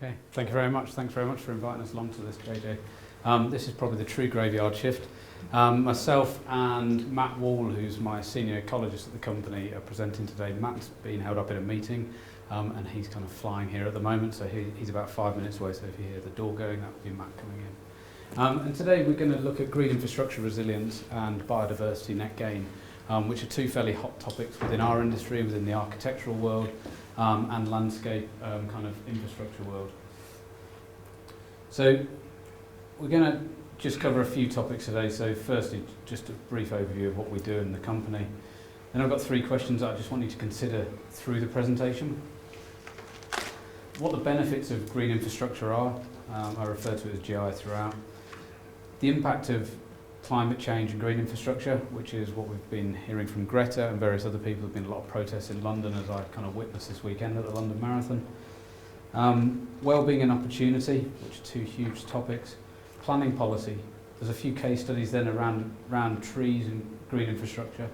Okay, thank you very much. Thanks very much for inviting us along to this, JJ. This is probably the true graveyard shift. Myself and Matt Wall, who's my senior ecologist at the company, are presenting today. Matt's been held up in a meeting and he's kind of flying here at the moment, so he's about 5 minutes away, so if you hear the door going, that would be Matt coming in. And today we're going to look at green infrastructure resilience and biodiversity net gain, which are two fairly hot topics within our industry, within the architectural world and landscape kind of infrastructure world. So we're going to just cover a few topics today. So firstly, just a brief overview of what we do in the company. Then I've got 3 questions that I just want you to consider through the presentation. What the benefits of green infrastructure are, I refer to it as GI throughout. The impact of climate change and green infrastructure, which is what we've been hearing from Greta and various other people. There have been a lot of protests in London, as I kind of witnessed this weekend at the London Marathon. Wellbeing and opportunity, which are 2 huge topics. Planning policy. There's a few case studies then around trees and green infrastructure.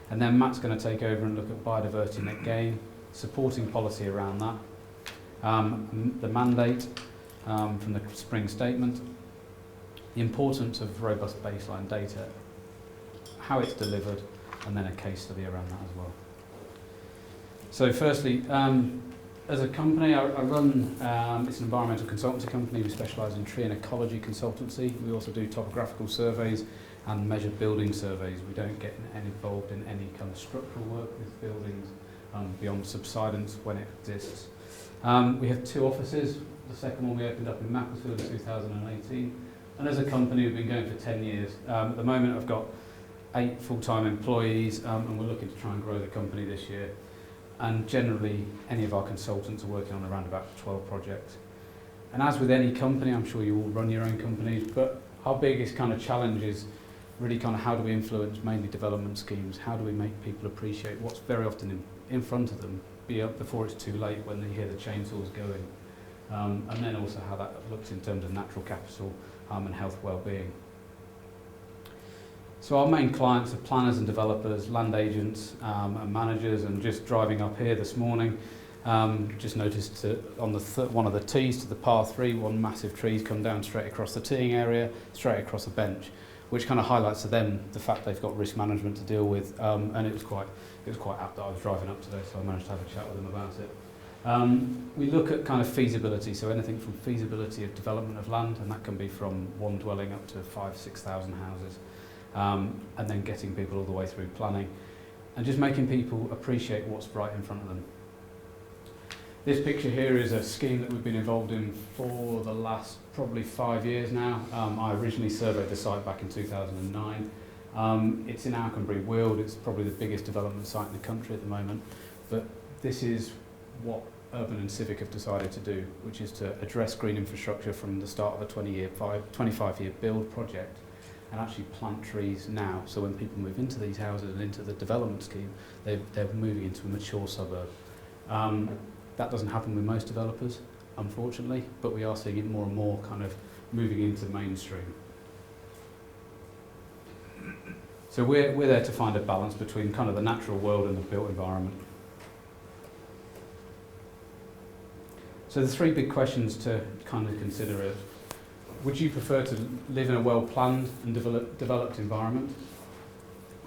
And then Matt's going to take over and look at biodiversity net gain, supporting policy around that. The mandate from the spring statement. The importance of robust baseline data, how it's delivered, and then a case study around that as well. So firstly, as a company, I run, it's an environmental consultancy company. We specialise in tree and ecology consultancy. We also do topographical surveys and measured building surveys. We don't get involved in any kind of structural work with buildings beyond subsidence when it exists. We have 2 offices. The second one we opened up in Macclesfield in 2018. And as a company, we've been going for 10 years. At the moment, I've got 8 full-time employees, and we're looking to try and grow the company this year. And generally, any of our consultants are working on around about 12 projects. And as with any company, I'm sure you all run your own companies, but our biggest kind of challenge is really kind of how do we influence mainly development schemes? How do we make people appreciate what's very often in front of them, be up before it's too late when they hear the chainsaws going? And then also how that looks in terms of natural capital and health well-being. So our main clients are planners and developers, land agents and managers, and just driving up here this morning, just noticed on the one of the tees to the par 3, one massive tree's come down straight across the teeing area, straight across the bench, which kind of highlights to them the fact they've got risk management to deal with, and it was quite apt that I was driving up today, so I managed to have a chat with them about it. We look at kind of feasibility, so anything from feasibility of development of land, and that can be from 1 dwelling up to 5,000-6,000 houses, and then getting people all the way through planning, and just making people appreciate what's right in front of them. This picture here is a scheme that we've been involved in for the last probably 5 years now. I originally surveyed the site back in 2009. It's in Alconbury Weald. It's probably the biggest development site in the country at the moment, but this is what Urban and Civic have decided to do, which is to address green infrastructure from the start of a 25-year build project and actually plant trees now, so when people move into these houses and into the development scheme, they're moving into a mature suburb. That doesn't happen with most developers, unfortunately, but we are seeing it more and more kind of moving into mainstream. So we're there to find a balance between kind of the natural world and the built environment. So the 3 big questions to kind of consider are, would you prefer to live in a well-planned and developed environment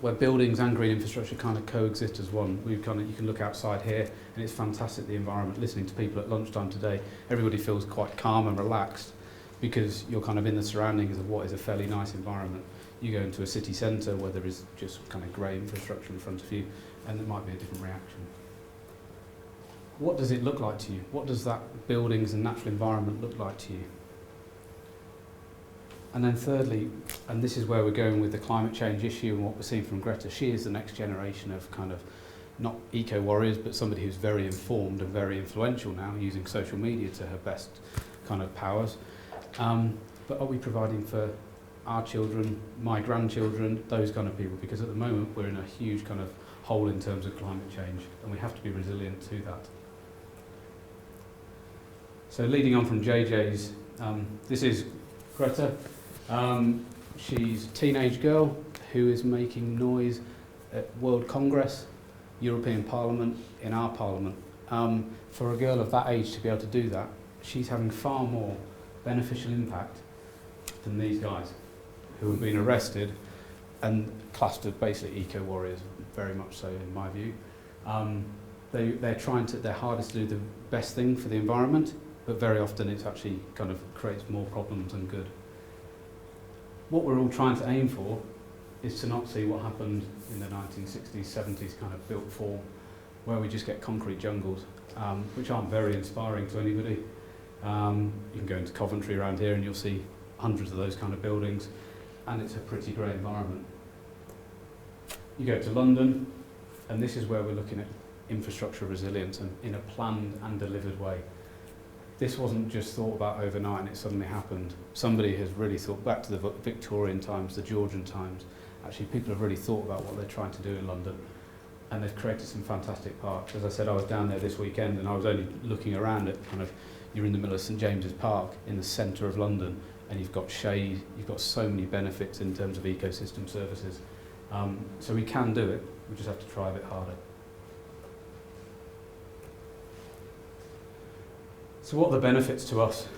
where buildings and green infrastructure kind of coexist as one? You can look outside here and it's fantastic, the environment. Listening to people at lunchtime today, everybody feels quite calm and relaxed because you're kind of in the surroundings of what is a fairly nice environment. You go into a city centre where there is just kind of grey infrastructure in front of you and there might be a different reaction. What does it look like to you? What does that buildings and natural environment look like to you? And then thirdly, and this is where we're going with the climate change issue and what we're seeing from Greta, she is the next generation of kind of, not eco-warriors, but somebody who's very informed and very influential now, using social media to her best kind of powers. But are we providing for our children, my grandchildren, those kind of people? Because at the moment we're in a huge kind of hole in terms of climate change, and we have to be resilient to that. So leading on from JJ's, this is Greta. She's a teenage girl who is making noise at World Congress, European Parliament, in our Parliament. For a girl of that age to be able to do that, she's having far more beneficial impact than these guys who have been arrested and classed as basically eco-warriors, very much so in my view. They're trying their hardest to do the best thing for the environment, but very often it's actually kind of creates more problems than good. What we're all trying to aim for is to not see what happened in the 1960s, 70s kind of built form, where we just get concrete jungles, which aren't very inspiring to anybody. You can go into Coventry around here and you'll see hundreds of those kind of buildings, and it's a pretty grey environment. You go to London, and this is where we're looking at infrastructure resilience and in a planned and delivered way. This wasn't just thought about overnight and it suddenly happened. Somebody has really thought back to the Victorian times, the Georgian times. Actually, people have really thought about what they're trying to do in London, and they've created some fantastic parks. As I said, I was down there this weekend and I was only looking around at you're in the middle of St James's Park in the centre of London, and you've got shade, you've got so many benefits in terms of ecosystem services. So we can do it, we just have to try a bit harder. So what are the benefits to us?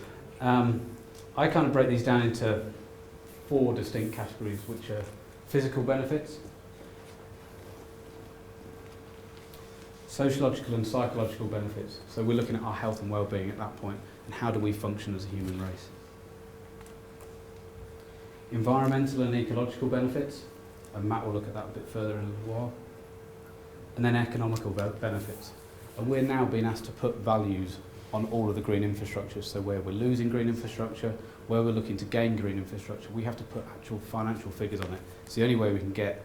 I kind of break these down into 4 distinct categories, which are physical benefits, sociological and psychological benefits. So we're looking at our health and well-being at that point, and how do we function as a human race. Environmental and ecological benefits, and Matt will look at that a bit further in a little while. And then economical benefits. And we're now being asked to put values on all of the green infrastructure, so where we're losing green infrastructure, where we're looking to gain green infrastructure, we have to put actual financial figures on it. It's the only way we can get,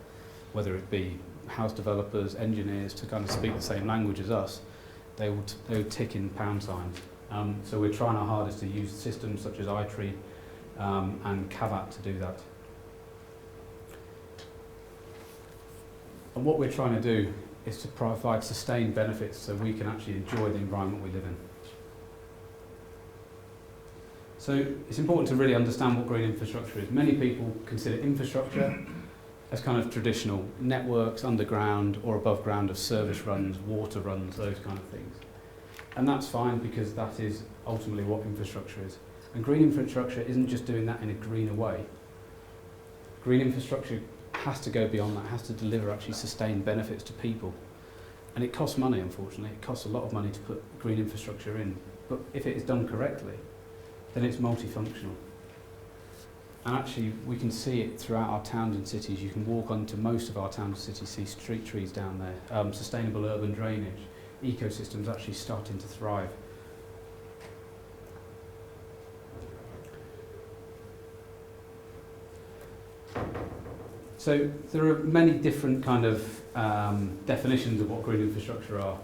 whether it be house developers, engineers, to kind of speak the same language as us. They would tick in pound signs. So we're trying our hardest to use systems such as iTree and Govt to do that. And what we're trying to do is to provide sustained benefits so we can actually enjoy the environment we live in. So it's important to really understand what green infrastructure is. Many people consider infrastructure as kind of traditional networks, underground or above ground of service runs, water runs, those kind of things. And that's fine, because that is ultimately what infrastructure is. And green infrastructure isn't just doing that in a greener way. Green infrastructure has to go beyond that, has to deliver actually sustained benefits to people. And it costs money, unfortunately. It costs a lot of money to put green infrastructure in. But if it is done correctly, then it's multifunctional. And actually, we can see it throughout our towns and cities. You can walk onto most of our towns and cities, see street trees down there, sustainable urban drainage, ecosystems actually starting to thrive. So there are many different kind of definitions of what green infrastructure are.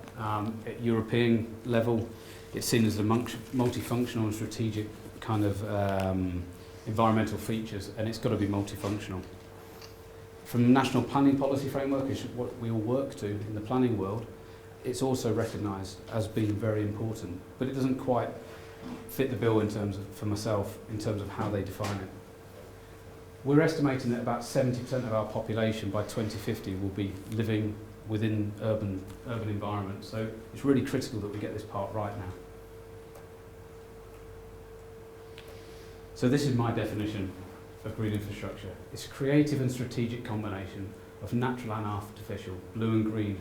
At European level, it's seen as a multifunctional and strategic kind of environmental features, and it's got to be multifunctional. From the National Planning Policy Framework, which is what we all work to in the planning world, it's also recognised as being very important, but it doesn't quite fit the bill in terms of, for myself, in terms of how they define it. We're estimating that about 70% of our population by 2050 will be living within urban environments, so it's really critical that we get this part right now. So this is my definition of green infrastructure. It's a creative and strategic combination of natural and artificial, blue and green,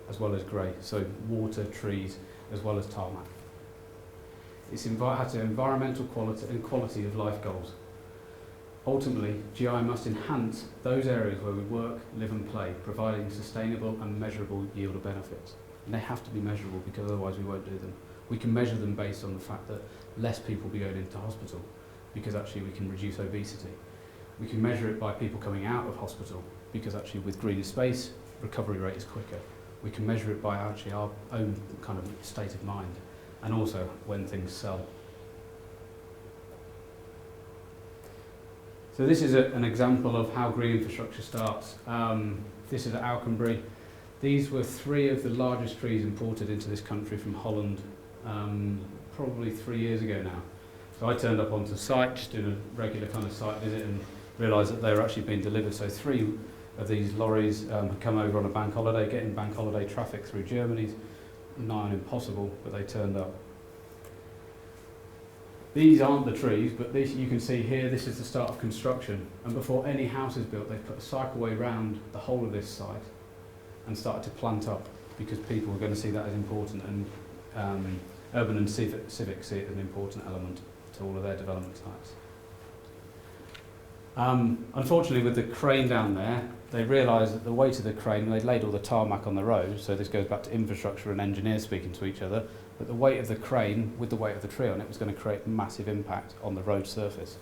as well as grey, so water, trees, as well as tarmac. It's has environmental quality and quality of life goals. Ultimately, GI must enhance those areas where we work, live and play, providing sustainable and measurable yield of benefits. And they have to be measurable, because otherwise we won't do them. We can measure them based on the fact that less people will be going into hospital, because actually we can reduce obesity. We can measure it by people coming out of hospital, because actually with greener space, recovery rate is quicker. We can measure it by actually our own kind of state of mind, and also when things sell. So this is an example of how green infrastructure starts. This is at Alconbury. These were 3 of the largest trees imported into this country from Holland, probably 3 years ago now. So I turned up onto site, just doing a regular kind of site visit, and realised that they were actually being delivered. So 3 of these lorries had come over on a bank holiday, getting bank holiday traffic through Germany. Nigh on impossible, but they turned up. These aren't the trees, but this, you can see here, this is the start of construction. And before any house is built, they've put a cycleway round the whole of this site and started to plant up, because people are going to see that as important, and urban and civic see it as an important element to all of their development sites. Unfortunately, with the crane down there, they realised that the weight of the crane, they'd laid all the tarmac on the road, so this goes back to infrastructure and engineers speaking to each other, but the weight of the crane with the weight of the tree on it was going to create massive impact on the road surface.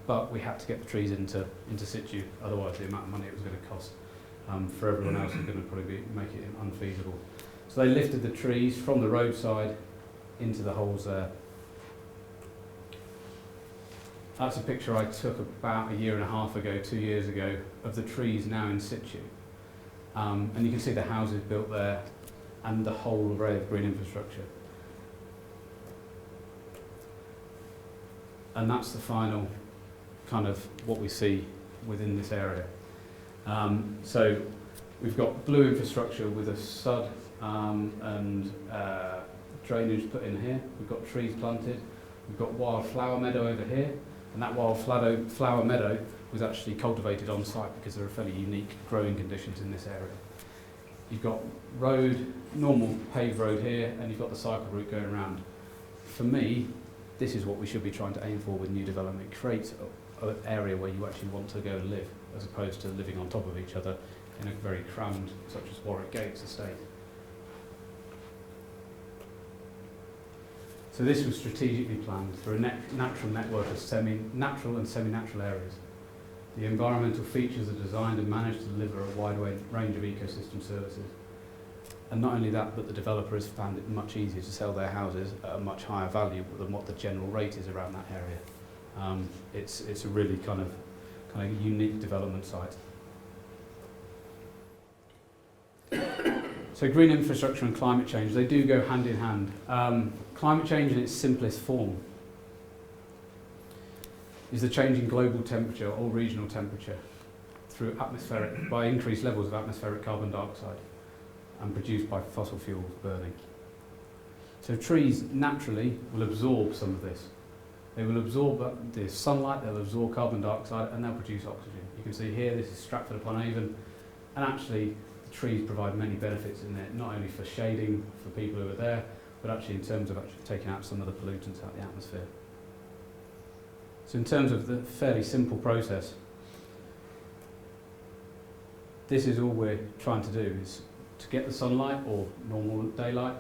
But we had to get the trees into situ, otherwise the amount of money it was going to cost for everyone else is going to probably make it unfeasible. So they lifted the trees from the roadside into the holes there. That's a picture I took about a year and a half ago, 2 years ago, of the trees now in situ. And you can see the houses built there and the whole array of green infrastructure. And that's the final kind of what we see within this area. So we've got blue infrastructure with a sod and drainage put in here. We've got trees planted. We've got wildflower meadow over here. And that wildflower meadow was actually cultivated on site because there are fairly unique growing conditions in this area. You've got road, normal paved road here, and you've got the cycle route going around. For me, this is what we should be trying to aim for with new development. Create an area where you actually want to go and live, as opposed to living on top of each other in a very crammed, such as Warwick Gates estate. So this was strategically planned through a natural network of natural and semi-natural areas. The environmental features are designed and managed to deliver a wide range of ecosystem services. And not only that, but the developer has found it much easier to sell their houses at a much higher value than what the general rate is around that area. It's a really kind of unique development site. So green infrastructure and climate change, they do go hand in hand. Climate change in its simplest form is the change in global temperature or regional temperature by increased levels of atmospheric carbon dioxide and produced by fossil fuel burning. So trees naturally will absorb some of this. They will absorb the sunlight, they'll absorb carbon dioxide, and they'll produce oxygen. You can see here, this is Stratford upon Avon, and actually the trees provide many benefits in there, not only for shading for people who are there, but actually in terms of actually taking out some of the pollutants out of the atmosphere. So in terms of the fairly simple process, this is all we're trying to do, is to get the sunlight or normal daylight,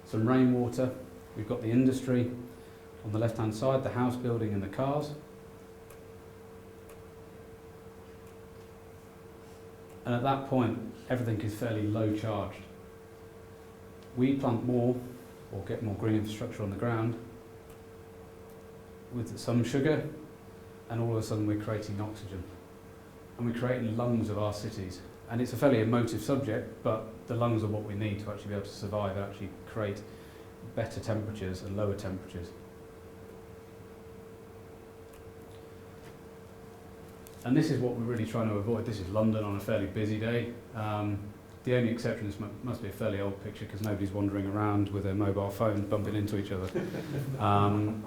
some rainwater. We've got the industry on the left hand side, the house building and the cars. And at that point, everything is fairly low charged. We plant more or get more green infrastructure on the ground with some sugar, and all of a sudden we're creating oxygen. And we're creating lungs of our cities. And it's a fairly emotive subject, but the lungs are what we need to actually be able to survive and actually create better temperatures and lower temperatures. And this is what we're really trying to avoid. This is London on a fairly busy day. The only exception, this must be a fairly old picture because nobody's wandering around with their mobile phones bumping into each other.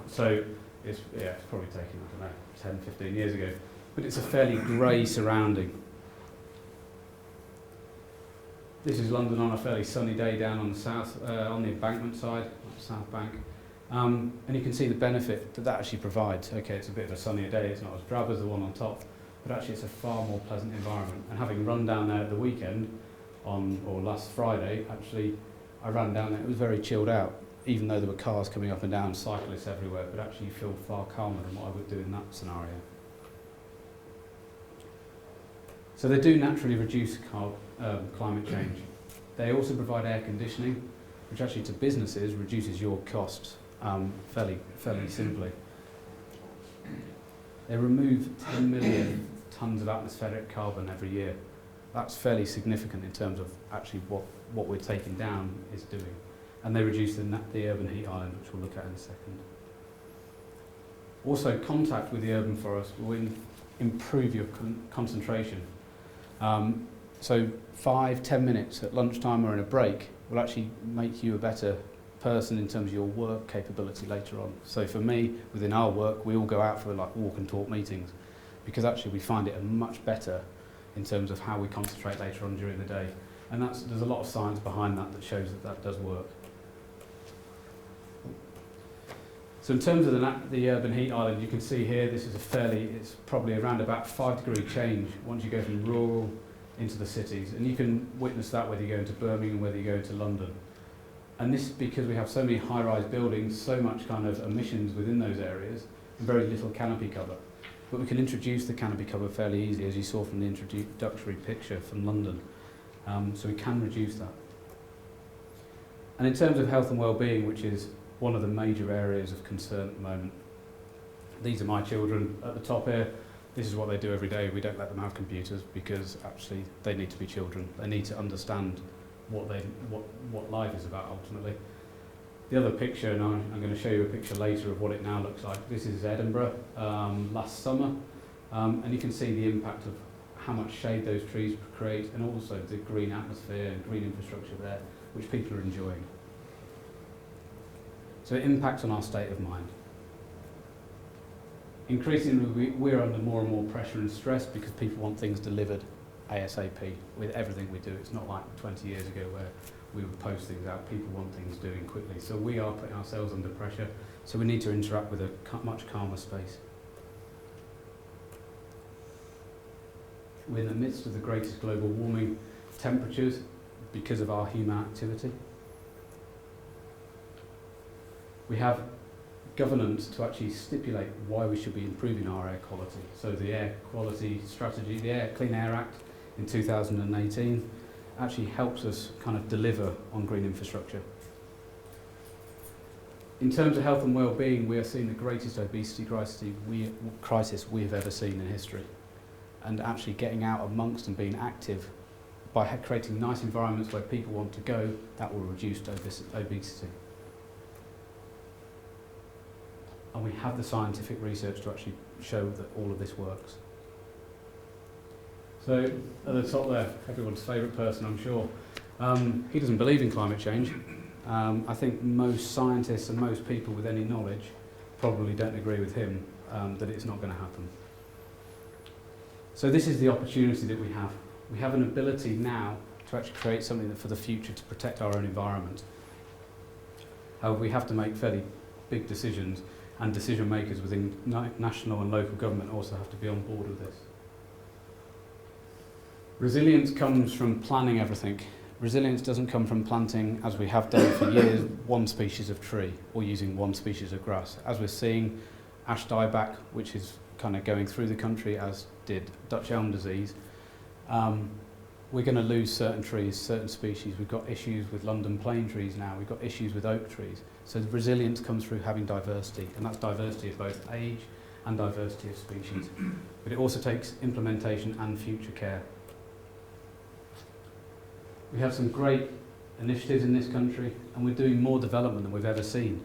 So it's probably taken, I don't know, 10, 15 years ago. But it's a fairly grey surrounding. This is London on a fairly sunny day down on the south, on the embankment side, South Bank. And you can see the benefit that that actually provides. Okay, it's a bit of a sunnier day, it's not as drab as the one on top, but actually it's a far more pleasant environment. And having run down there at the weekend, or last Friday, actually, I ran down there, it was very chilled out, even though there were cars coming up and down, cyclists everywhere, but actually you feel far calmer than what I would do in that scenario. So they do naturally reduce climate change. They also provide air conditioning, which actually to businesses reduces your costs fairly simply. They remove 10 million tonnes of atmospheric carbon every year. That's fairly significant in terms of actually what we're taking down is doing. And they reduce the urban heat island, which we'll look at in a second. Also, contact with the urban forest will improve your concentration. So 5-10 minutes at lunchtime or in a break will actually make you a better person in terms of your work capability later on. So for me, within our work, we all go out for like walk and talk meetings, because actually we find it much better in terms of how we concentrate later on during the day. And there's a lot of science behind that shows that does work. So in terms of the urban heat island, you can see here, this is it's probably around about 5-degree change once you go from rural into the cities. And you can witness that whether you go into Birmingham, whether you go into London. And this is because we have so many high-rise buildings, so much kind of emissions within those areas, and very little canopy cover. But we can introduce the canopy cover fairly easily, as you saw from the introductory picture from London. So we can reduce that. And in terms of health and well-being, which is one of the major areas of concern at the moment, these are my children at the top here. This is what they do every day. We don't let them have computers because actually they need to be children. They need to understand what life is about ultimately. The other picture, and I'm going to show you a picture later of what it now looks like. This is Edinburgh last summer, and you can see the impact of how much shade those trees create, and also the green atmosphere and green infrastructure there, which people are enjoying. So it impacts on our state of mind. Increasingly, we're under more and more pressure and stress because people want things delivered ASAP with everything we do. It's not like 20 years ago where we would post things out. People want things doing quickly. So we are putting ourselves under pressure. So we need to interact with a much calmer space. We're in the midst of the greatest global warming temperatures because of our human activity. We have governance to actually stipulate why we should be improving our air quality. So the air quality strategy, the Clean Air Act in 2018 actually helps us kind of deliver on green infrastructure. In terms of health and well-being, we are seeing the greatest obesity crisis we have ever seen in history. And actually getting out amongst and being active by creating nice environments where people want to go, that will reduce obesity. And we have the scientific research to actually show that all of this works. So at the top there, everyone's favourite person, I'm sure. He doesn't believe in climate change. I think most scientists and most people with any knowledge probably don't agree with him that it's not going to happen. So this is the opportunity that we have. We have an ability now to actually create something for the future to protect our own environment. However, we have to make fairly big decisions, and decision makers within national and local government also have to be on board with this. Resilience comes from planning everything. Resilience doesn't come from planting, as we have done for years, one species of tree or using one species of grass. As we're seeing ash dieback, which is kind of going through the country, as did Dutch elm disease, we're going to lose certain trees, certain species. We've got issues with London plane trees now. We've got issues with oak trees. So the resilience comes through having diversity, and that's diversity of both age and diversity of species. But it also takes implementation and future care. We have some great initiatives in this country, and we're doing more development than we've ever seen.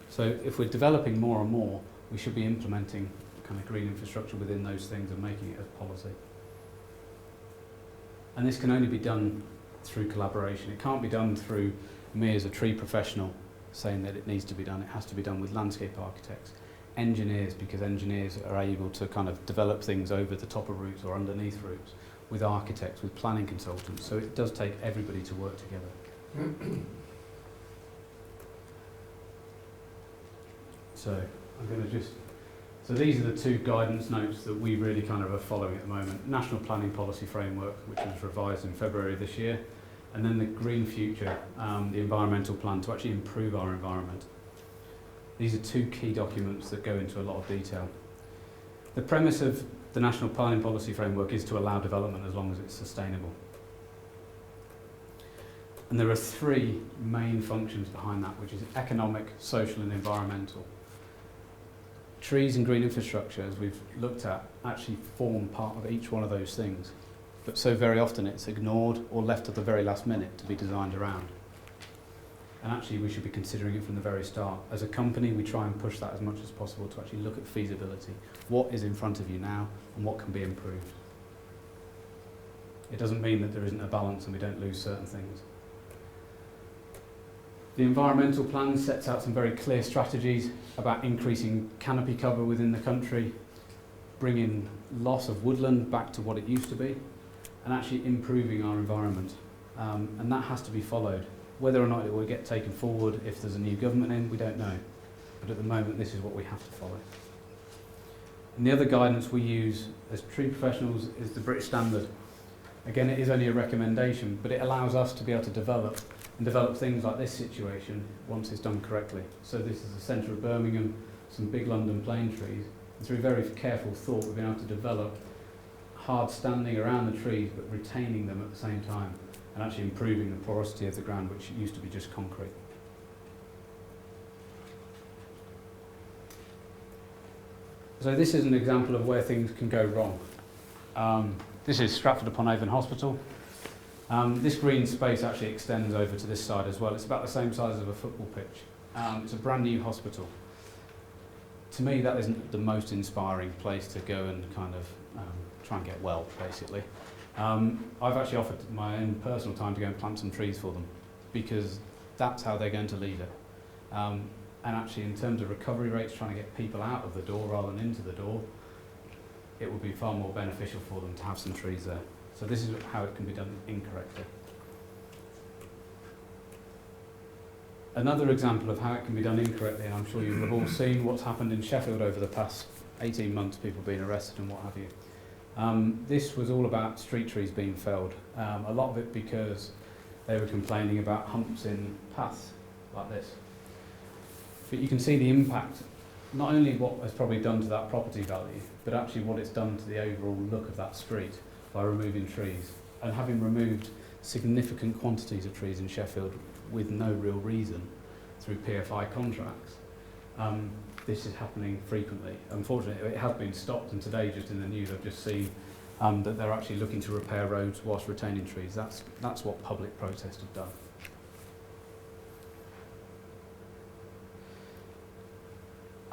So if we're developing more and more, we should be implementing kind of green infrastructure within those things and making it as policy. And this can only be done through collaboration. It can't be done through me as a tree professional saying that it needs to be done. It has to be done with landscape architects, engineers, because engineers are able to kind of develop things over the top of routes or underneath routes, with architects, with planning consultants. So it does take everybody to work together. So I'm going to so these are the two guidance notes that we really kind of are following at the moment. National Planning Policy Framework, which was revised in February this year, and then the Green Future, the environmental plan to actually improve our environment. These are two key documents that go into a lot of detail. The premise of the National Planning Policy Framework is to allow development as long as it's sustainable. And there are three main functions behind that, which is economic, social and environmental. Trees and green infrastructure, as we've looked at, actually form part of each one of those things. But so very often it's ignored or left at the very last minute to be designed around. And actually we should be considering it from the very start. As a company, we try and push that as much as possible to actually look at feasibility. What is in front of you now and what can be improved? It doesn't mean that there isn't a balance and we don't lose certain things. The environmental plan sets out some very clear strategies about increasing canopy cover within the country, bringing loss of woodland back to what it used to be, and actually improving our environment. And that has to be followed. Whether or not it will get taken forward if there's a new government in, we don't know. But at the moment, this is what we have to follow. And the other guidance we use as tree professionals is the British Standard. Again, it is only a recommendation, but it allows us to be able to develop things like this situation once it's done correctly. So this is the centre of Birmingham, some big London plane trees. And through very careful thought, we've been able to develop hard standing around the trees, but retaining them at the same time, and actually improving the porosity of the ground, which used to be just concrete. So this is an example of where things can go wrong. This is Stratford upon Avon Hospital. This green space actually extends over to this side as well. It's about the same size as a football pitch. It's a brand new hospital. To me, that isn't the most inspiring place to go and kind of try and get well, basically. I've actually offered my own personal time to go and plant some trees for them, because that's how they're going to leave it. And actually, in terms of recovery rates, trying to get people out of the door rather than into the door, it would be far more beneficial for them to have some trees there. So this is how it can be done incorrectly. Another example of how it can be done incorrectly, and I'm sure you have all seen what's happened in Sheffield over the past 18 months, people being arrested and what have you. This was all about street trees being felled. A lot of it because they were complaining about humps in paths like this. But you can see the impact, not only what has probably done to that property value, but actually what it's done to the overall look of that street by removing trees. And having removed significant quantities of trees in Sheffield with no real reason through PFI contracts, this is happening frequently. Unfortunately, it has been stopped, and today, just in the news, I've just seen that they're actually looking to repair roads whilst retaining trees. That's what public protest have done.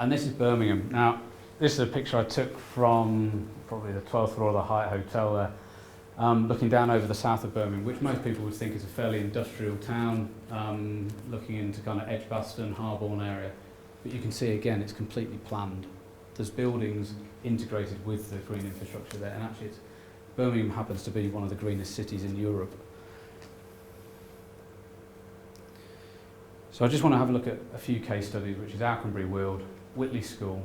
And this is Birmingham. Now, this is a picture I took from probably the 12th floor of the Hyatt Hotel there, looking down over the south of Birmingham, which most people would think is a fairly industrial town, looking into kind of Edgbaston, Harborne area. But you can see again, it's completely planned. There's buildings integrated with the green infrastructure there, and actually Birmingham happens to be one of the greenest cities in Europe. So I just want to have a look at a few case studies, which is Alconbury Weald, Whitley School,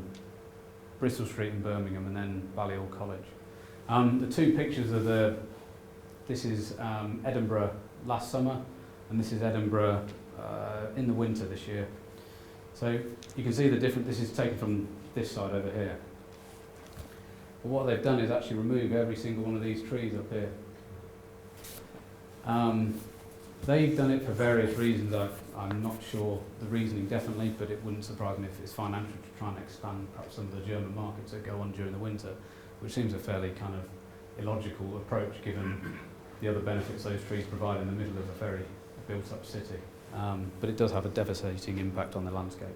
Bristol Street in Birmingham, and then Balliol College. The two pictures are this is Edinburgh last summer, and this is Edinburgh in the winter this year. So you can see the difference. This is taken from this side over here. But what they've done is actually remove every single one of these trees up here. They've done it for various reasons. I'm not sure the reasoning definitely, but it wouldn't surprise me if it's financial to try and expand perhaps some of the German markets that go on during the winter, which seems a fairly kind of illogical approach given the other benefits those trees provide in the middle of a very built-up city. But it does have a devastating impact on the landscape.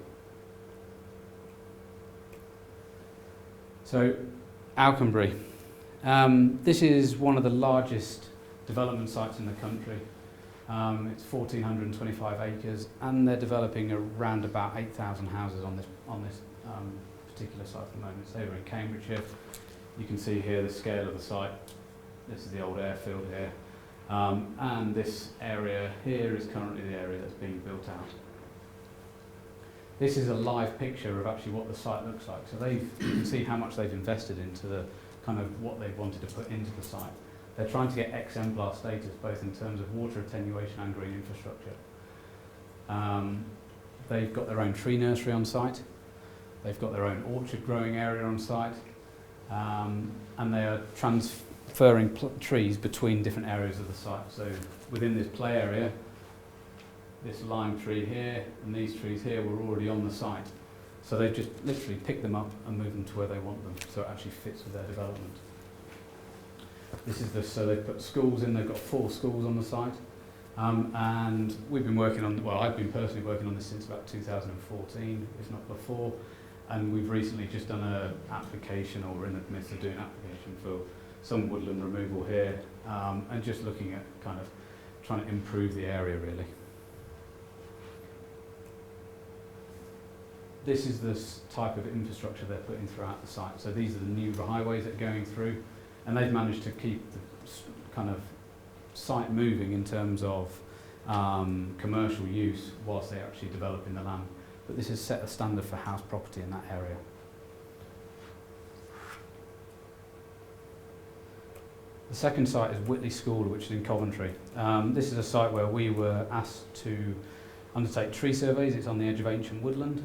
So, Alconbury. This is one of the largest development sites in the country. It's 1,425 acres, and they're developing around about 8,000 houses on this particular site at the moment. It's over in Cambridgeshire. You can see here the scale of the site. This is the old airfield here. And this area here is currently the area that's being built out. This is a live picture of actually what the site looks like. So you can see how much they've invested into the kind of what they wanted to put into the site. They're trying to get exemplar status, both in terms of water attenuation and green infrastructure. They've got their own tree nursery on site. They've got their own orchard growing area on site. And they are transferring trees between different areas of the site. So within this play area, this lime tree here and these trees here were already on the site. So they've just literally picked them up and moved them to where they want them, so it actually fits with their development. This is so they've put schools in, they've got 4 schools on the site. And we've been working on, well, I've been personally working on this since about 2014, if not before. And we've recently just done an application, or we're in the midst of doing an application for some woodland removal here, and just looking at kind of trying to improve the area really. this is the type of infrastructure they're putting throughout the site. So these are the new highways that are going through, and they've managed to keep the kind of site moving in terms of commercial use whilst they're actually developing the land. But this has set a standard for house property in that area. The second site is Whitley School, which is in Coventry. This is a site where we were asked to undertake tree surveys. It's on the edge of ancient woodland.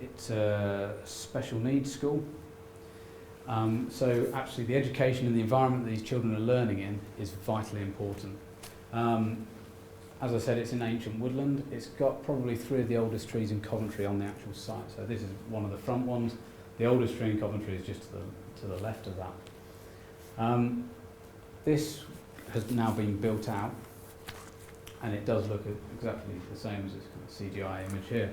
It's a special needs school. So actually the education and the environment that these children are learning in is vitally important. As I said, it's in ancient woodland. It's got probably 3 of the oldest trees in Coventry on the actual site. So this is one of the front ones. The oldest tree in Coventry is just to the left of that. This has now been built out, and it does look exactly the same as this kind of CGI image here.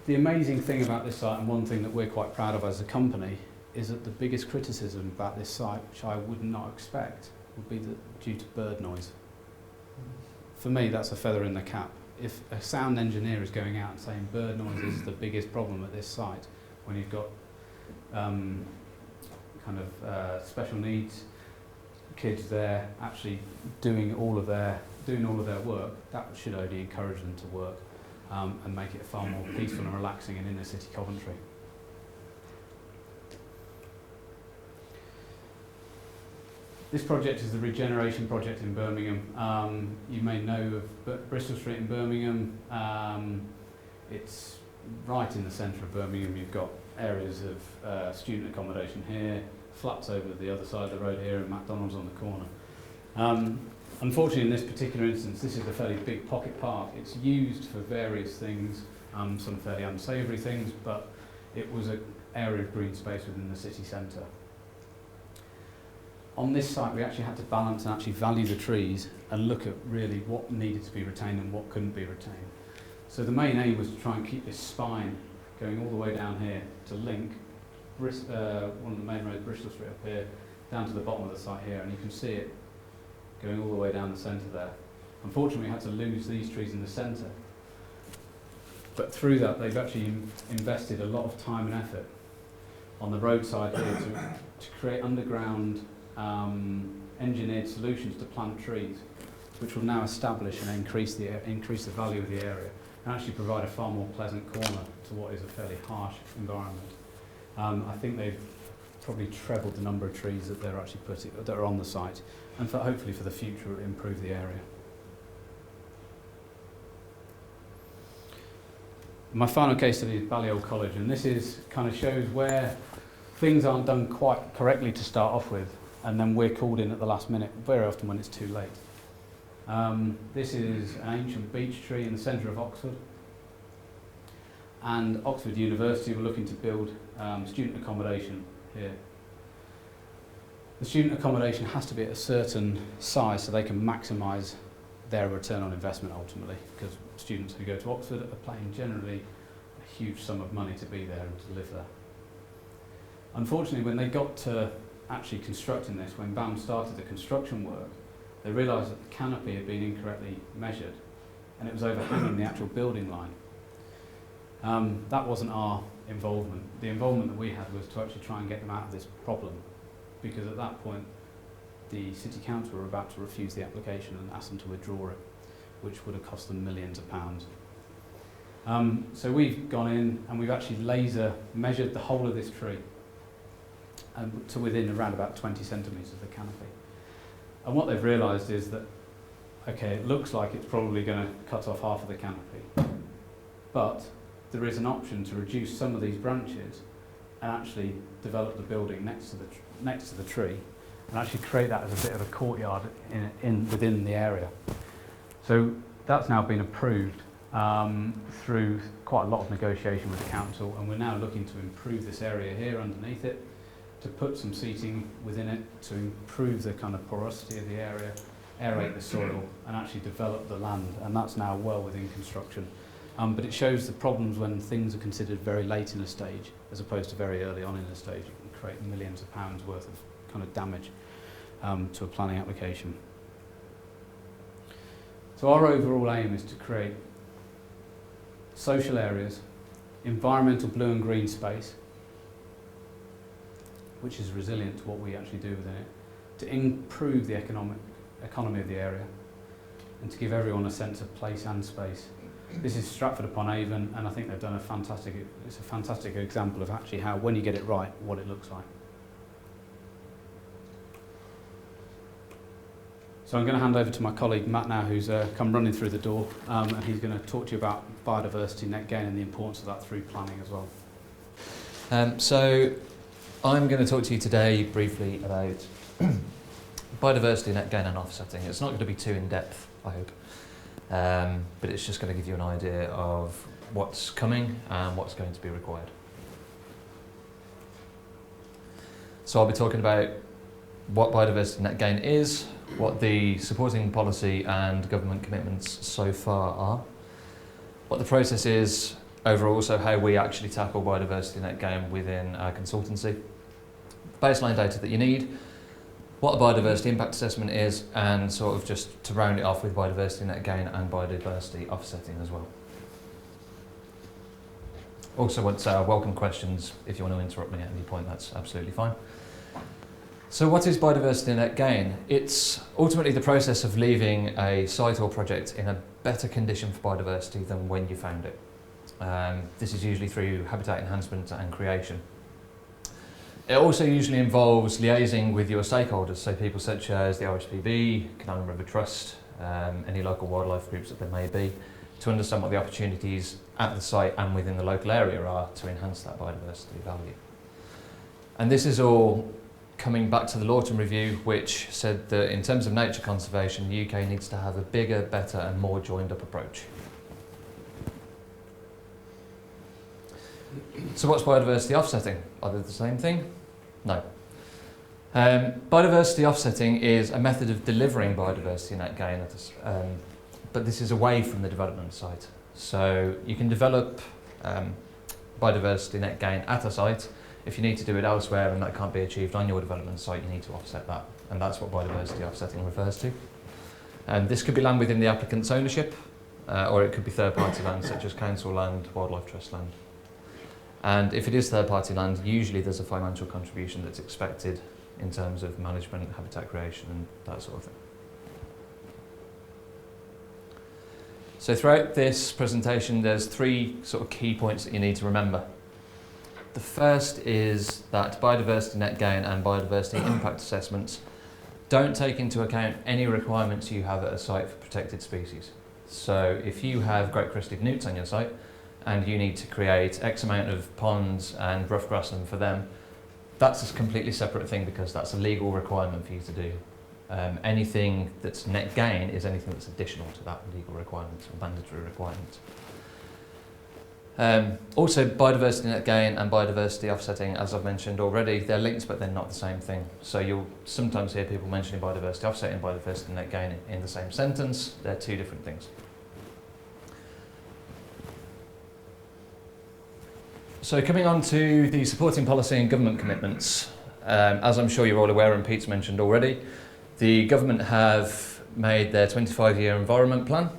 The amazing thing about this site, and one thing that we're quite proud of as a company, is that the biggest criticism about this site, which I would not expect, would be due to bird noise. For me, that's a feather in the cap. If a sound engineer is going out and saying bird noise is the biggest problem at this site, when you've got special needs kids there actually doing all of their work, that should only encourage them to work and make it far more peaceful and relaxing in inner city Coventry. This project is the regeneration project in Birmingham. You may know of Bristol Street in Birmingham. It's right in the centre of Birmingham. You've got areas of student accommodation here, flats over the other side of the road here, and McDonald's on the corner. Unfortunately, in this particular instance, this is a fairly big pocket park. It's used for various things, some fairly unsavoury things, but it was an area of green space within the city centre. On this site, we actually had to balance and actually value the trees and look at really what needed to be retained and what couldn't be retained. So the main aim was to try and keep this spine going all the way down here to link one of the main roads, Bristol Street up here, down to the bottom of the site here, and you can see it going all the way down the centre there. Unfortunately, we had to lose these trees in the centre, but through that they've actually invested a lot of time and effort on the roadside here to create underground engineered solutions to plant trees, which will now establish and increase the value of the area and actually provide a far more pleasant corner to what is a fairly harsh environment. I think they've probably trebled the number of trees that they're actually that are on the site, and hopefully for the future it will improve the area. My final case study is Balliol College, and this kind of shows where things aren't done quite correctly to start off with, and then we're called in at the last minute, very often when it's too late. This is an ancient beech tree in the centre of Oxford, and Oxford University were looking to build student accommodation here. The student accommodation has to be at a certain size so they can maximise their return on investment ultimately, because students who go to Oxford are paying generally a huge sum of money to be there and to live there. Unfortunately, when they got to actually constructing this, when BAM started the construction work, they realised that the canopy had been incorrectly measured and it was overhanging the actual building line. That wasn't our involvement. The involvement that we had was to actually try and get them out of this problem, because at that point the City Council were about to refuse the application and ask them to withdraw it, which would have cost them millions of pounds. So we've gone in and we've actually laser measured the whole of this tree to within around about 20 centimetres of the canopy. And what they've realised is that, okay, it looks like it's probably going to cut off half of the canopy, but there is an option to reduce some of these branches and actually develop the building next to the tree and actually create that as a bit of a courtyard within the area. So that's now been approved through quite a lot of negotiation with the council, and we're now looking to improve this area here underneath it, to put some seating within it, to improve the kind of porosity of the area, aerate the soil and actually develop the land, and that's now well within construction. But it shows the problems when things are considered very late in a stage as opposed to very early on in a stage. It can create millions of pounds worth of kind of damage to a planning application. So our overall aim is to create social areas, environmental blue and green space, which is resilient to what we actually do within it, to improve the economy of the area, and to give everyone a sense of place and space. This is Stratford upon Avon, and I think they've done it's a fantastic example of actually how, when you get it right, what it looks like. So I'm going to hand over to my colleague Matt now, who's come running through the door, and he's going to talk to you about biodiversity net gain and the importance of that through planning as well. So I'm going to talk to you today briefly about biodiversity net gain and offsetting. It's not going to be too in-depth, I hope, but it's just going to give you an idea of what's coming and what's going to be required. So I'll be talking about what biodiversity net gain is, what the supporting policy and government commitments so far are, what the process is overall, so how we actually tackle biodiversity net gain within our consultancy, baseline data that you need, what a biodiversity impact assessment is, and sort of just to round it off with biodiversity net gain and biodiversity offsetting as well. Also want to welcome questions. If you want to interrupt me at any point, that's absolutely fine. So what is biodiversity net gain? It's ultimately the process of leaving a site or project in a better condition for biodiversity than when you found it. This is usually through habitat enhancement and creation. It also usually involves liaising with your stakeholders, so people such as the RSPB, Canal and River Trust, any local wildlife groups that there may be, to understand what the opportunities at the site and within the local area are to enhance that biodiversity value. And this is all coming back to the Lawton Review, which said that in terms of nature conservation, the UK needs to have a bigger, better and more joined up approach. So what's biodiversity offsetting? Are they the same thing? No. Biodiversity offsetting is a method of delivering biodiversity net gain, but this is away from the development site. So you can develop biodiversity net gain at a site. If you need to do it elsewhere and that can't be achieved on your development site, you need to offset that. And that's what biodiversity offsetting refers to. This could be land within the applicant's ownership, or it could be third-party land, such as council land, wildlife trust land. And if it is third-party land, usually there's a financial contribution that's expected in terms of management, habitat creation, and that sort of thing. So throughout this presentation, there's three sort of key points that you need to remember. The first is that biodiversity net gain and biodiversity impact assessments don't take into account any requirements you have at a site for protected species. So if you have great crested newts on your site and you need to create X amount of ponds and rough grassland for them, that's a completely separate thing because that's a legal requirement for you to do. Anything that's net gain is anything that's additional to that legal requirement or mandatory requirement. Also, biodiversity net gain and biodiversity offsetting, as I've mentioned already, they're linked but they're not the same thing. So you'll sometimes hear people mentioning biodiversity offsetting and biodiversity net gain in the same sentence. They're two different things. So coming on to the supporting policy and government commitments, as I'm sure you're all aware and Pete's mentioned already, the government have made their 25-year environment plan,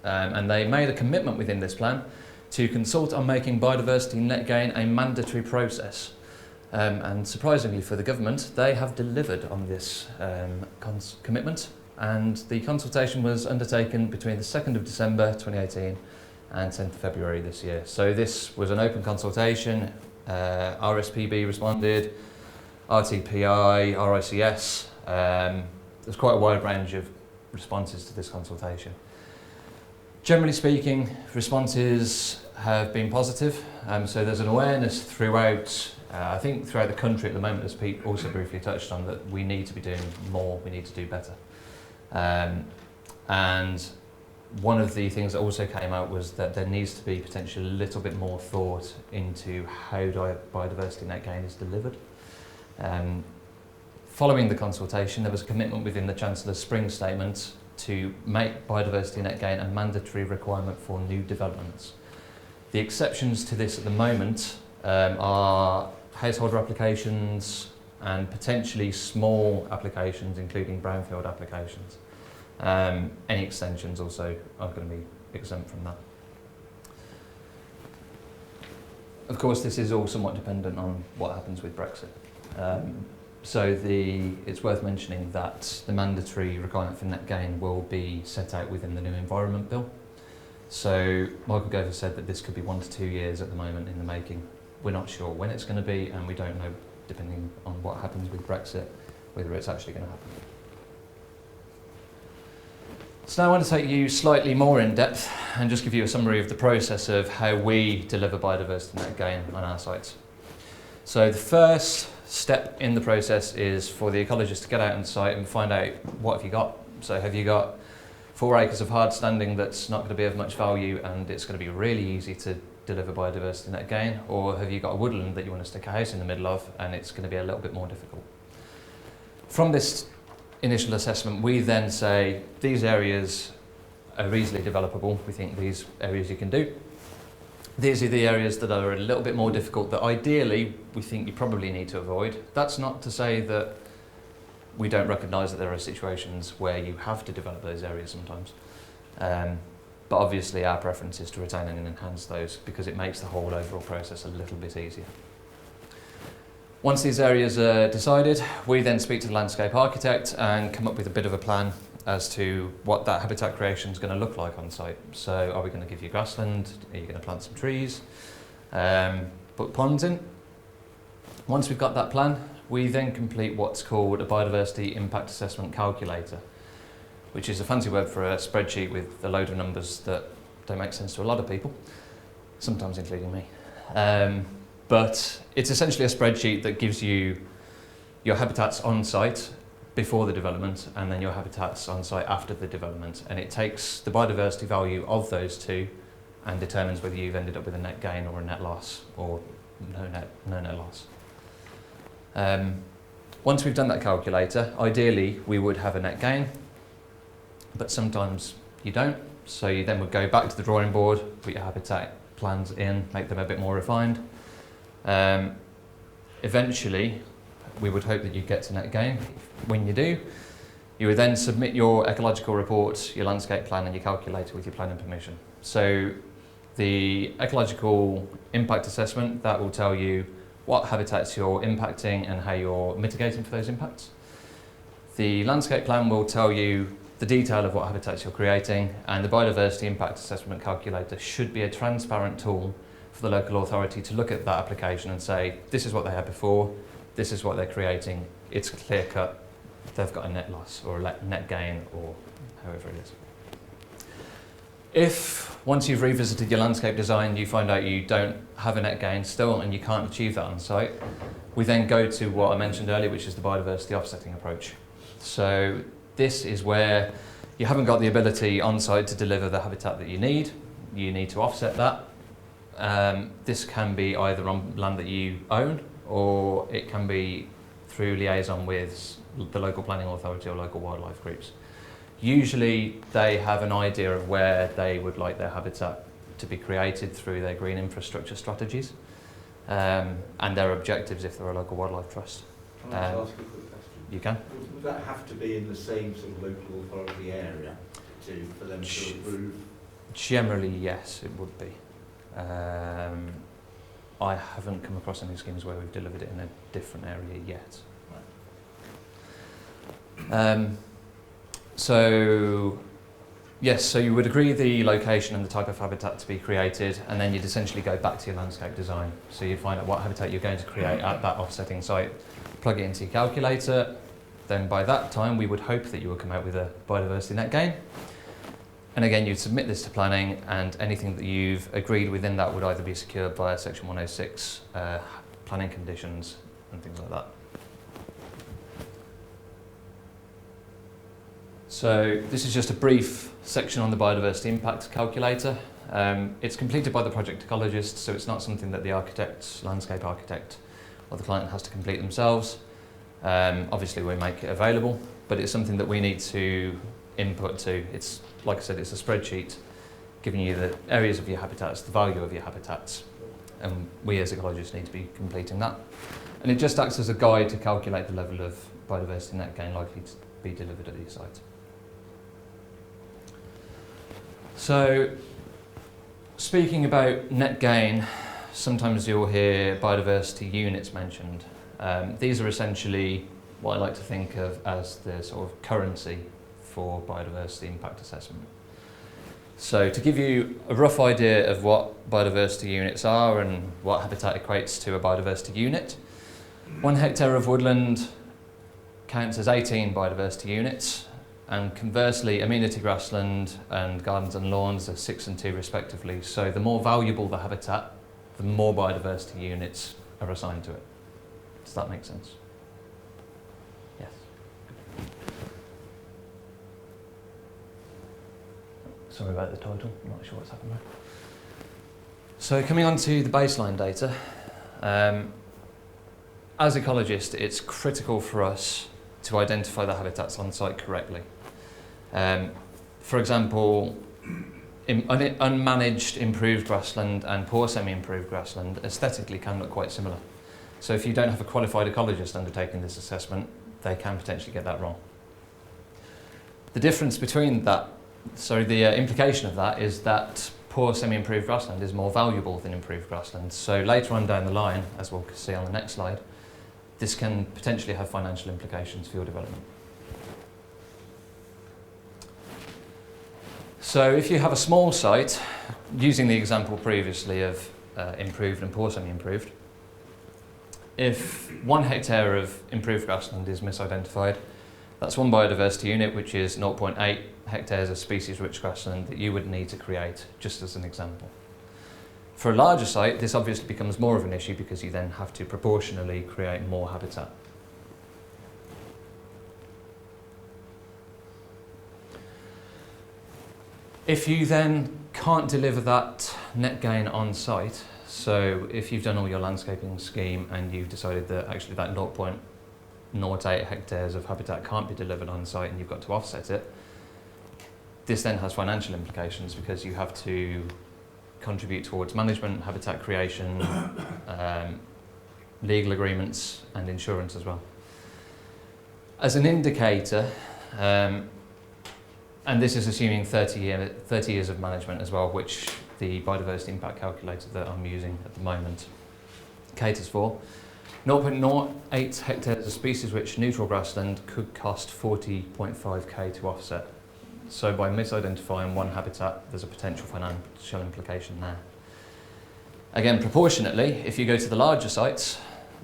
and they made a commitment within this plan to consult on making biodiversity net gain a mandatory process. And surprisingly for the government, they have delivered on this commitment, and the consultation was undertaken between the 2nd of December 2018 and 10th of February this year. So this was an open consultation, RSPB responded, RTPI, RICS, there's quite a wide range of responses to this consultation. Generally speaking, responses have been positive, so there's an awareness throughout, I think throughout the country at the moment, as Pete also briefly touched on, that we need to be doing more, we need to do better. And one of the things that also came out was that there needs to be potentially a little bit more thought into how biodiversity net gain is delivered. Following the consultation, there was a commitment within the Chancellor's spring statement to make biodiversity net gain a mandatory requirement for new developments. The exceptions to this at the moment are householder applications and potentially small applications, including brownfield applications. Any extensions also are going to be exempt from that. of course, this is all somewhat dependent on what happens with Brexit. It's worth mentioning that the mandatory requirement for net gain will be set out within the new Environment Bill. So Michael Govt said that this could be 1 to 2 years at the moment in the making. We're not sure when it's going to be, and we don't know, depending on what happens with Brexit, whether it's actually going to happen. So now I want to take you slightly more in depth and just give you a summary of the process of how we deliver biodiversity net gain on our sites. So the first step in the process is for the ecologist to get out on site and find out what have you got. So have you got 4 acres of hard standing that's not going to be of much value and it's going to be really easy to deliver biodiversity net gain, or have you got a woodland that you want to stick a house in the middle of and it's going to be a little bit more difficult? From this initial assessment, we then say these areas are easily developable. We think these areas you can do. These are the areas that are a little bit more difficult that ideally we think you probably need to avoid. That's not to say that we don't recognise that there are situations where you have to develop those areas sometimes. But obviously our preference is to retain and enhance those because it makes the whole overall process a little bit easier. Once these areas are decided, we then speak to the landscape architect and come up with a bit of a plan as to what that habitat creation is going to look like on site. So are we going to give you grassland? Are you going to plant some trees? Put ponds in? Once we've got that plan, we then complete what's called a biodiversity impact assessment calculator, which is a fancy word for a spreadsheet with a load of numbers that don't make sense to a lot of people, sometimes including me. But it's essentially a spreadsheet that gives you your habitats on site before the development and then your habitats on site after the development, and it takes the biodiversity value of those two and determines whether you've ended up with a net gain or a net loss or no net loss. Once we've done that calculator, ideally we would have a net gain, but sometimes you don't, so you then would go back to the drawing board, put your habitat plans in, make them a bit more refined. Eventually, we would hope that you get to net gain. When you do, you would then submit your ecological report, your landscape plan and your calculator with your planning permission. So the ecological impact assessment, that will tell you what habitats you're impacting and how you're mitigating for those impacts. The landscape plan will tell you the detail of what habitats you're creating, and the biodiversity impact assessment calculator should be a transparent tool for the local authority to look at that application and say, this is what they had before, this is what they're creating, it's clear cut, they've got a net loss or a net gain or however it is. If once you've revisited your landscape design you find out you don't have a net gain still and you can't achieve that on site, we then go to what I mentioned earlier, which is the biodiversity offsetting approach. So this is where you haven't got the ability on site to deliver the habitat that you need to offset that. This can be either on land that you own, or it can be through liaison with the local planning authority or local wildlife groups. Usually they have an idea of where they would like their habitat to be created through their green infrastructure strategies and their objectives if they're a local wildlife trust. Can I ask a quick question? You can. Would that have to be in the same sort of local authority area for them to approve? Generally, yes, it would be. I haven't come across any schemes where we've delivered it in a different area yet. Right. So you would agree the location and the type of habitat to be created, and then you'd essentially go back to your landscape design. So you'd find out what habitat you're going to create at that offsetting site, plug it into your calculator, then by that time we would hope that you would come out with a biodiversity net gain. And again, you'd submit this to planning, and anything that you've agreed within that would either be secured by Section 106 planning conditions and things like that. So this is just a brief section on the biodiversity impact calculator. It's completed by the project ecologist, so it's not something that the architect, landscape architect, or the client has to complete themselves. Obviously we make it available, but it's something that we need to input to. It's, like I said, it's a spreadsheet giving you the areas of your habitats, the value of your habitats, and we as ecologists need to be completing that. And it just acts as a guide to calculate the level of biodiversity net gain likely to be delivered at your site. So, speaking about net gain, sometimes you'll hear biodiversity units mentioned. These are essentially what I like to think of as the sort of currency for biodiversity impact assessment. So to give you a rough idea of what biodiversity units are and what habitat equates to a biodiversity unit, 1 hectare of woodland counts as 18 biodiversity units, and conversely amenity grassland and gardens and lawns are 6 and 2 respectively. So the more valuable the habitat, the more biodiversity units are assigned to it. Does that make sense? Yes. Sorry about the title, I'm not sure what's happened there. So coming on to the baseline data, as ecologists, it's critical for us to identify the habitats on site correctly. For example, unmanaged improved grassland and poor semi-improved grassland aesthetically can look quite similar. So if you don't have a qualified ecologist undertaking this assessment, they can potentially get that wrong. The difference between that, the implication of that is that poor semi-improved grassland is more valuable than improved grassland. So later on down the line, as we'll see on the next slide, this can potentially have financial implications for your development. So if you have a small site, using the example previously of improved and poor semi-improved, if 1 hectare of improved grassland is misidentified, that's 1 biodiversity unit, which is 0.8 hectares of species-rich grassland that you would need to create, just as an example. For a larger site, this obviously becomes more of an issue because you then have to proportionally create more habitat. If you then can't deliver that net gain on site, so if you've done all your landscaping scheme and you've decided that actually that 0.08 hectares of habitat can't be delivered on site and you've got to offset it, this then has financial implications because you have to contribute towards management, habitat creation, legal agreements and insurance as well. As an indicator, and this is assuming 30 years of management as well, which the biodiversity impact calculator that I'm using at the moment caters for. 0.08 hectares of species-rich neutral grassland could cost 40.5k to offset. So by misidentifying 1 habitat, there's a potential financial implication there. Again, proportionately, if you go to the larger sites,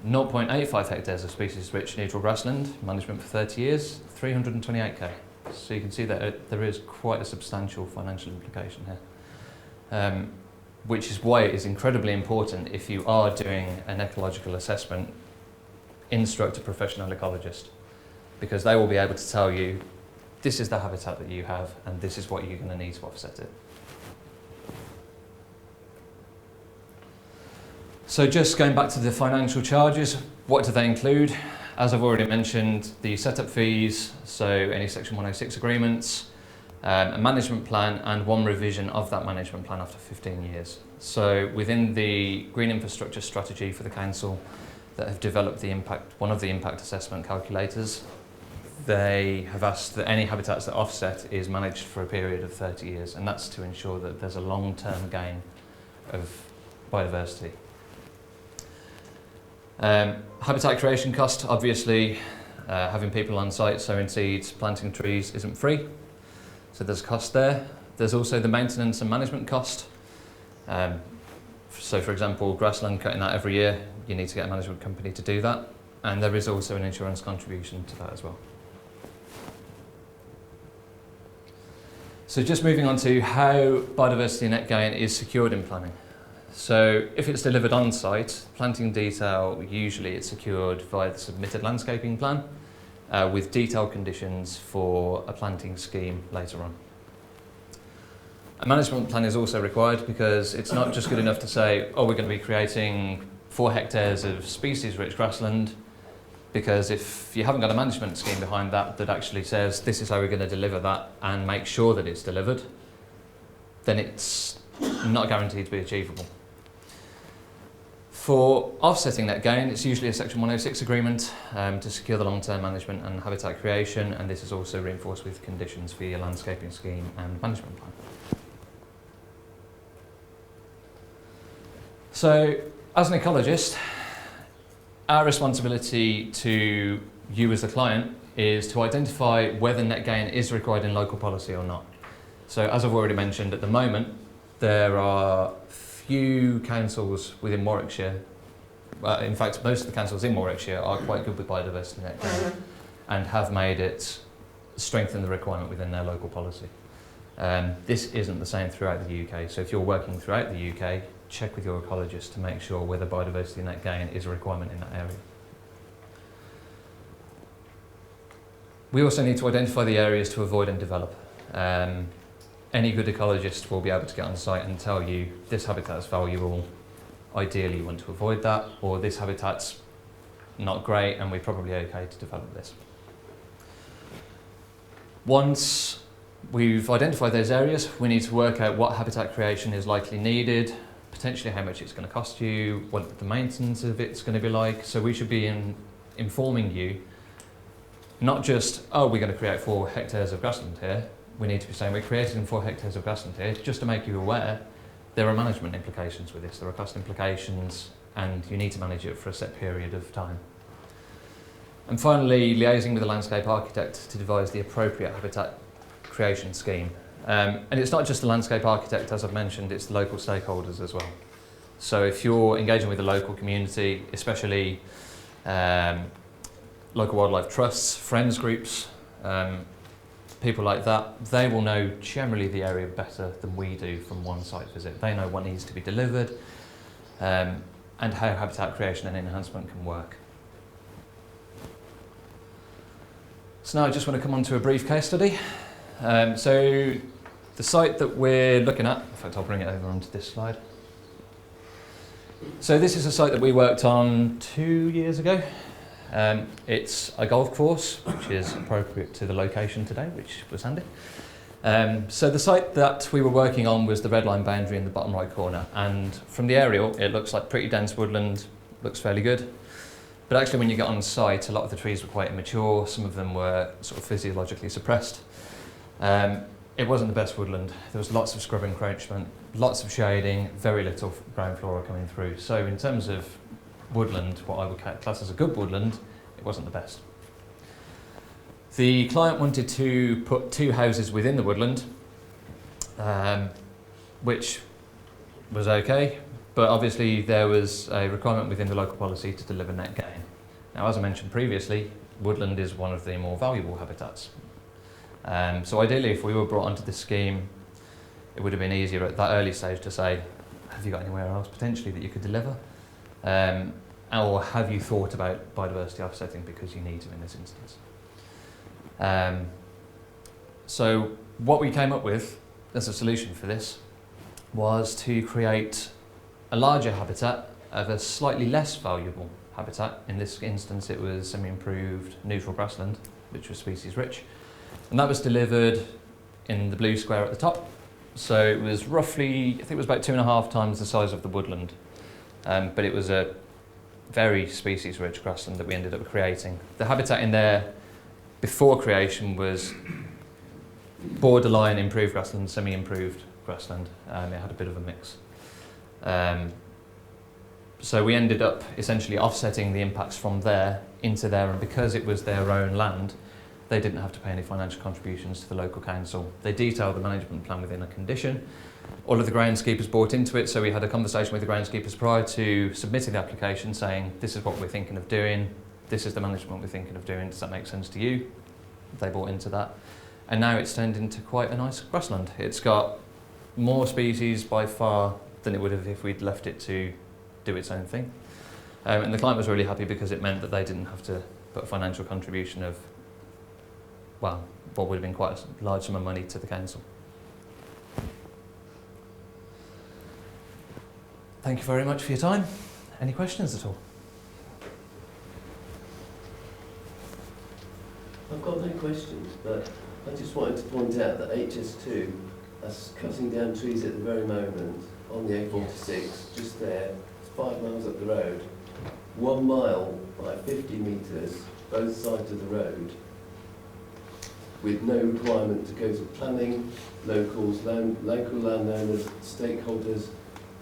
0.85 hectares of species-rich neutral grassland, management for 30 years, 328k. So you can see that there is quite a substantial financial implication here, which is why it is incredibly important if you are doing an ecological assessment, instruct a professional ecologist, because they will be able to tell you this is the habitat that you have and this is what you're going to need to offset it. So just going back to the financial charges, what do they include? As I've already mentioned, the setup fees, so any Section 106 agreements, a management plan and 1 revision of that management plan after 15 years. So within the Green Infrastructure Strategy for the Council that have developed one of the impact assessment calculators, they have asked that any habitats that offset is managed for a period of 30 years, and that's to ensure that there's a long-term gain of biodiversity. Habitat creation cost, obviously having people on site sowing seeds, planting trees isn't free, so there's a cost there. There's also the maintenance and management cost. So for example, grassland cutting that every year, you need to get a management company to do that, and there is also an insurance contribution to that as well. So just moving on to how biodiversity net gain is secured in planning. So if it's delivered on site, planting detail, usually it's secured via the submitted landscaping plan with detailed conditions for a planting scheme later on. A management plan is also required because it's not just good enough to say, oh, we're going to be creating 4 hectares of species-rich grassland, because if you haven't got a management scheme behind that that actually says this is how we're going to deliver that and make sure that it's delivered, then it's not guaranteed to be achievable. For offsetting net gain, it's usually a Section 106 agreement to secure the long-term management and habitat creation, and this is also reinforced with conditions for your landscaping scheme and management plan. So, as an ecologist, our responsibility to you as the client is to identify whether net gain is required in local policy or not. So, as I've already mentioned, at the moment, there are few councils within Warwickshire, in fact, most of the councils in Warwickshire are quite good with biodiversity net gain and have made it strengthen the requirement within their local policy. This isn't the same throughout the UK, so if you're working throughout the UK, check with your ecologist to make sure whether biodiversity net gain is a requirement in that area. We also need to identify the areas to avoid and develop. Any good ecologist will be able to get on site and tell you this habitat's valuable, ideally you want to avoid that, or this habitat's not great and we're probably okay to develop this. Once we've identified those areas, we need to work out what habitat creation is likely needed, potentially how much it's going to cost you, what the maintenance of it's going to be like. So we should be informing you, not just, oh, we're going to create 4 hectares of grassland here. We need to be saying we're creating 4 hectares of grassland here, just to make you aware there are management implications with this, there are cost implications, and you need to manage it for a set period of time. And finally, liaising with the landscape architect to devise the appropriate habitat creation scheme. And it's not just the landscape architect, as I've mentioned, it's the local stakeholders as well. So if you're engaging with the local community, especially local wildlife trusts, friends groups, people like that, they will know generally the area better than we do from one site visit. They know what needs to be delivered and how habitat creation and enhancement can work. So now I just want to come on to a brief case study. So the site that we're looking at, in fact I'll bring it over onto this slide. So this is a site that we worked on 2 years ago. It's a golf course, which is appropriate to the location today, which was handy. So the site that we were working on was the red line boundary in the bottom right corner, and from the aerial it looks like pretty dense woodland, looks fairly good. But actually when you get on site, a lot of the trees were quite immature, some of them were sort of physiologically suppressed. It wasn't the best woodland. There was lots of scrub encroachment, lots of shading, very little ground flora coming through. So in terms of woodland, what I would class as a good woodland, it wasn't the best. The client wanted to put 2 houses within the woodland, which was okay, but obviously there was a requirement within the local policy to deliver net gain. Now, as I mentioned previously, woodland is one of the more valuable habitats. So ideally, if we were brought onto this scheme, it would have been easier at that early stage to say, have you got anywhere else potentially that you could deliver? Or have you thought about biodiversity offsetting because you need to in this instance? So what we came up with as a solution for this was to create a larger habitat of a slightly less valuable habitat. In this instance it was semi-improved neutral grassland, which was species rich. And that was delivered in the blue square at the top. So it was roughly, I think it was about 2.5 times the size of the woodland. But it was a very species rich grassland that we ended up creating. The habitat in there before creation was borderline improved grassland, semi-improved grassland. It had a bit of a mix. So we ended up essentially offsetting the impacts from there into there, and because it was their own land, they didn't have to pay any financial contributions to the local council. They detailed the management plan within a condition. All of the groundskeepers bought into it, so we had a conversation with the groundskeepers prior to submitting the application saying, this is what we're thinking of doing, this is the management we're thinking of doing, does that make sense to you? They bought into that. And now it's turned into quite a nice grassland. It's got more species by far than it would have if we'd left it to do its own thing. And the client was really happy because it meant that they didn't have to put a financial contribution of, well, what would have been quite a large sum of money to the council. Thank you very much for your time. Any questions at all? I've got no questions, but I just wanted to point out that HS2 is cutting down trees at the very moment on the A46, just there. It's 5 miles up the road, 1 mile by 50 metres, both sides of the road, with no requirement to go to planning, local landowners, stakeholders,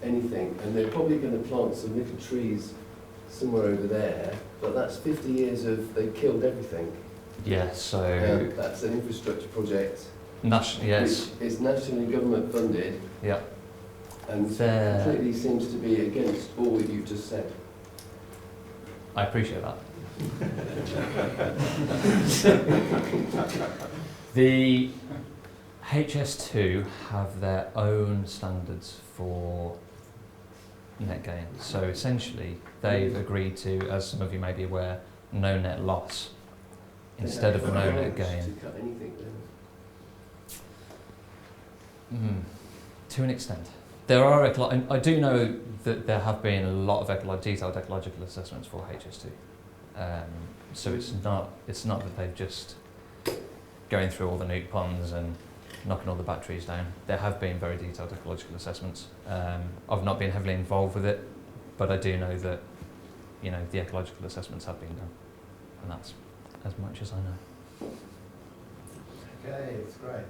anything, and they're probably going to plant some little trees somewhere over there, but that's 50 years of, they killed everything. Yeah, so... that's an infrastructure project. Yes. Which is nationally government funded. Yeah. And completely seems to be against all that you've just said. I appreciate that. The HS2 have their own standards for net gain. So essentially, they've agreed to, as some of you may be aware, no net loss instead of no net gain. To cut anything down. To an extent. There are, I do know that there have been a lot of detailed ecological assessments for HS2. So it's not that they've just going through all the nuke ponds and knocking all the batteries down. There have been very detailed ecological assessments. I've not been heavily involved with it, but I do know that, you know, the ecological assessments have been done, and that's as much as I know. Okay, it's great.